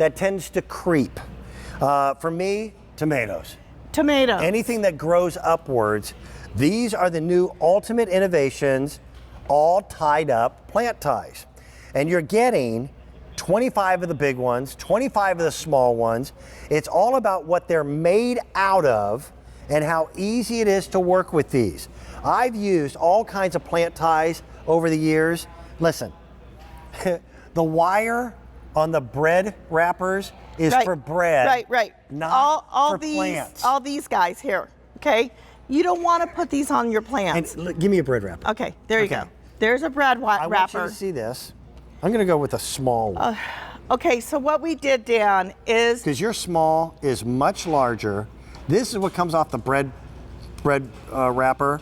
that tends to creep. For me, tomatoes. Tomatoes. Anything that grows upwards. These are the new ultimate innovations, all tied up plant ties. And you're getting 25 of the big ones, 25 of the small ones. It's all about what they're made out of and how easy it is to work with these. I've used all kinds of plant ties over the years. Listen, the wire on the bread wrappers is for bread, not for plants. All these guys here, okay? You don't want to put these on your plants. And give me a bread wrapper. Okay, there you go. There's a bread wrapper. I want you to see this. I'm going to go with a small one. Okay, so what we did, Dan, is... Because your small is much larger. This is what comes off the bread wrapper.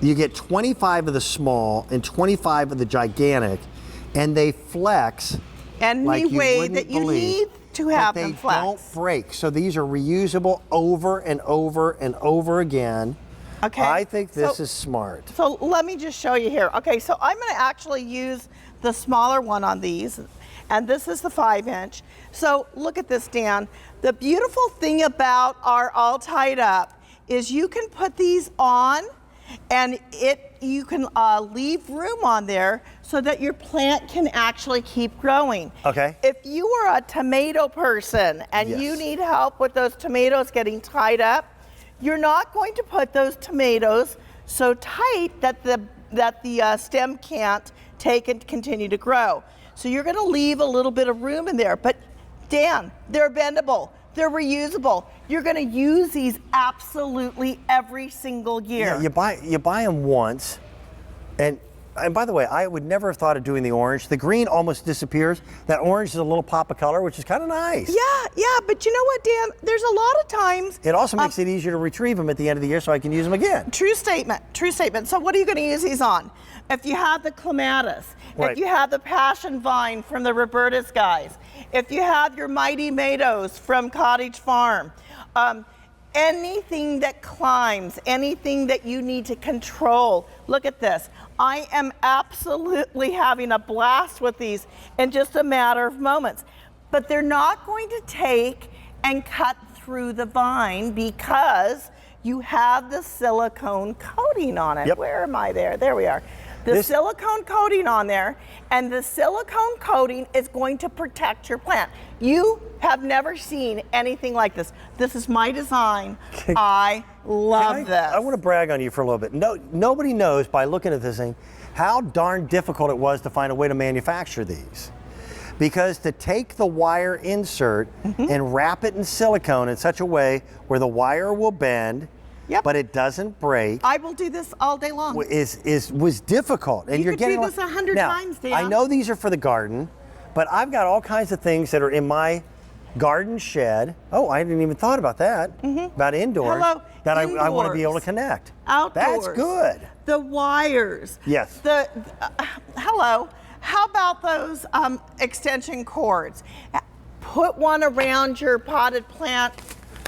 You get 25 of the small and 25 of the gigantic, and they flex any way that you need to have them flex. They don't break. So these are reusable over and over and over again. Okay. I think this is smart. So let me just show you here. Okay, so I'm going to actually use the smaller one on these, and this is the 5-inch. So look at this, Dan. The beautiful thing about our all tied up is you can put these on, and you can leave room on there so that your plant can actually keep growing. Okay. If you are a tomato person and you need help with those tomatoes getting tied up, you're not going to put those tomatoes so tight that the stem can't take and continue to grow. So you're going to leave a little bit of room in there. But Dan, they're bendable. They're reusable. You're going to use these absolutely every single year. Yeah, you buy them once, and by the way, I would never have thought of doing the orange. The green almost disappears. That orange is a little pop of color, which is kind of nice. Yeah, but you know what, Dan? There's a lot of times... It also makes it easier to retrieve them at the end of the year so I can use them again. True statement, true statement. So what are you going to use these on? If you have the clematis, if you have the passion vine from the Roberta's guys, if you have your mighty tomatoes from Cottage Farm, anything that climbs, anything that you need to control. Look at this. I am absolutely having a blast with these in just a matter of moments. But they're not going to take and cut through the vine because you have the silicone coating on it. Where am I there? There we are. The silicone coating on there, and the silicone coating is going to protect your plant. You have never seen anything like this. This is my design. I love this. I want to brag on you for a little bit. Nobody knows by looking at this thing how darn difficult it was to find a way to manufacture these. Because to take the wire insert and wrap it in silicone in such a way where the wire will bend, but it doesn't break. I will do this all day long. Was difficult, and you're getting do this 100 times, Dan. I know these are for the garden, but I've got all kinds of things that are in my garden shed. Oh, I hadn't even thought about that. About indoors. That I want to be able to connect. Outdoors. That's good. The wires. Yes. Hello. How about those extension cords? Put one around your potted plant.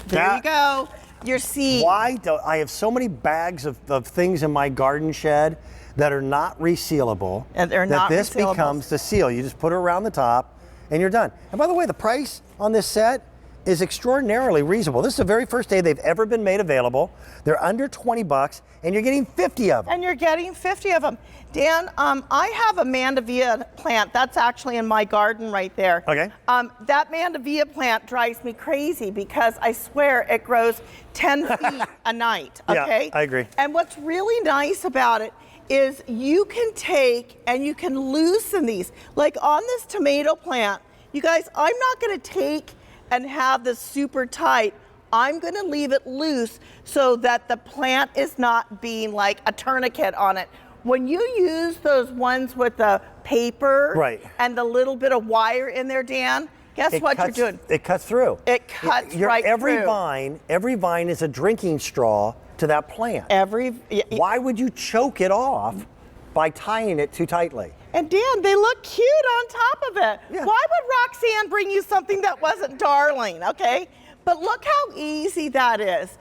There you go. Your seed. Why do I have so many bags of things in my garden shed that are not resealable? And they're not this resealable. Becomes the seal. You just put it around the top and you're done. And by the way, the price on this set is extraordinarily reasonable. This is the very first day they've ever been made available. They're under 20 bucks and you're getting 50 of them. And you're getting 50 of them. Dan, I have a mandevilla plant. That's actually in my garden right there. Okay. That mandevilla plant drives me crazy because I swear it grows 10 feet a night, okay? Yeah, I agree. And what's really nice about it is you can take and you can loosen these. Like on this tomato plant, you guys, I'm not gonna take and have this super tight. I'm gonna leave it loose so that the plant is not being like a tourniquet on it. When you use those ones with the paper and the little bit of wire in there, Dan, guess what you're doing? It cuts through. It cuts right through. Through. Every vine is a drinking straw to that plant. Why would you choke it off by tying it too tightly? And Dan, they look cute on top of it. Yeah. Why would Roxanne bring you something that wasn't darling, okay? But look how easy that is.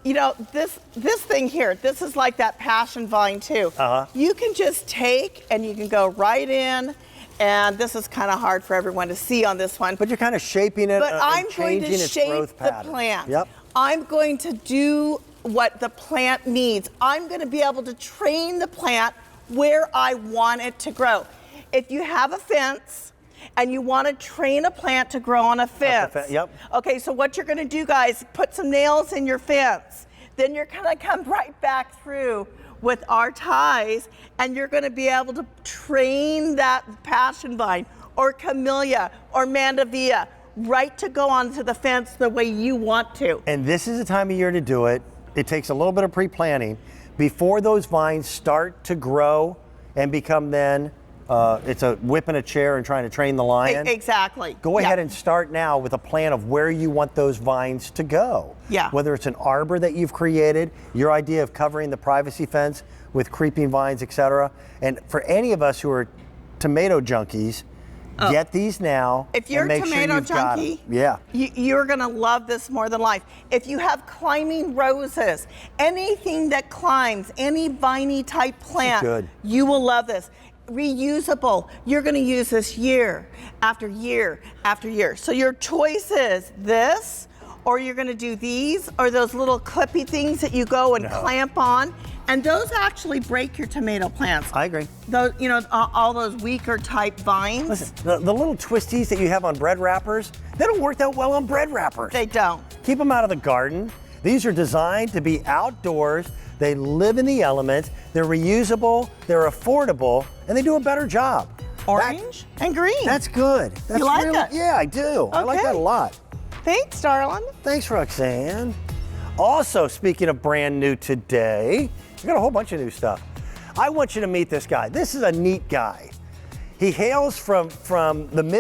You know, this thing here, this is like that passion vine too. You can just take and you can go right in And this is kind of hard for everyone to see on this one. But you're kind of shaping it But and I'm going changing to its shape growth the pattern. plant. Yep. I'm going to do what the plant needs. I'm going to be able to train the plant where I want it to grow. If you have a fence and you want to train a plant to grow on a fence. Yep. Okay, so what you're going to do, guys, put some nails in your fence. Then you're going to come right back through with our ties, and you're going to be able to train that passion vine or camellia or mandevilla right to go onto the fence the way you want to. And this is the time of year to do it. It takes a little bit of pre-planting before those vines start to grow and become then, it's a whip in a chair and trying to train the lion. Exactly. Go ahead Yeah. and start now with a plan of where you want those vines to go. Yeah. Whether it's an arbor that you've created, your idea of covering the privacy fence with creeping vines, etc. And for any of us who are tomato junkies, get these now. If you're and a make sure tomato you've got 'em. junkie, Yeah. you're gonna love this more than life. If you have climbing roses, anything that climbs, any viney type plant, good. you will love this. Reusable, you're gonna use this year after year after year. So your choice is this, or you're gonna do these, or those little clippy things that you go and clamp on. And those actually break your tomato plants. I agree. Those, you know, all those weaker type vines. Listen, the little twisties that you have on bread wrappers, they don't work that well on bread wrappers. They don't. Keep them out of the garden. These are designed to be outdoors. They live in the elements. They're reusable, they're affordable, and they do a better job. Orange and green. That's good. That's You like really, it? Yeah, I do. I like Okay. that a lot. Thanks, darling. Thanks, Roxanne. Also, speaking of brand new today, we got a whole bunch of new stuff. I want you to meet this guy. This is a neat guy. He hails from the Midwest.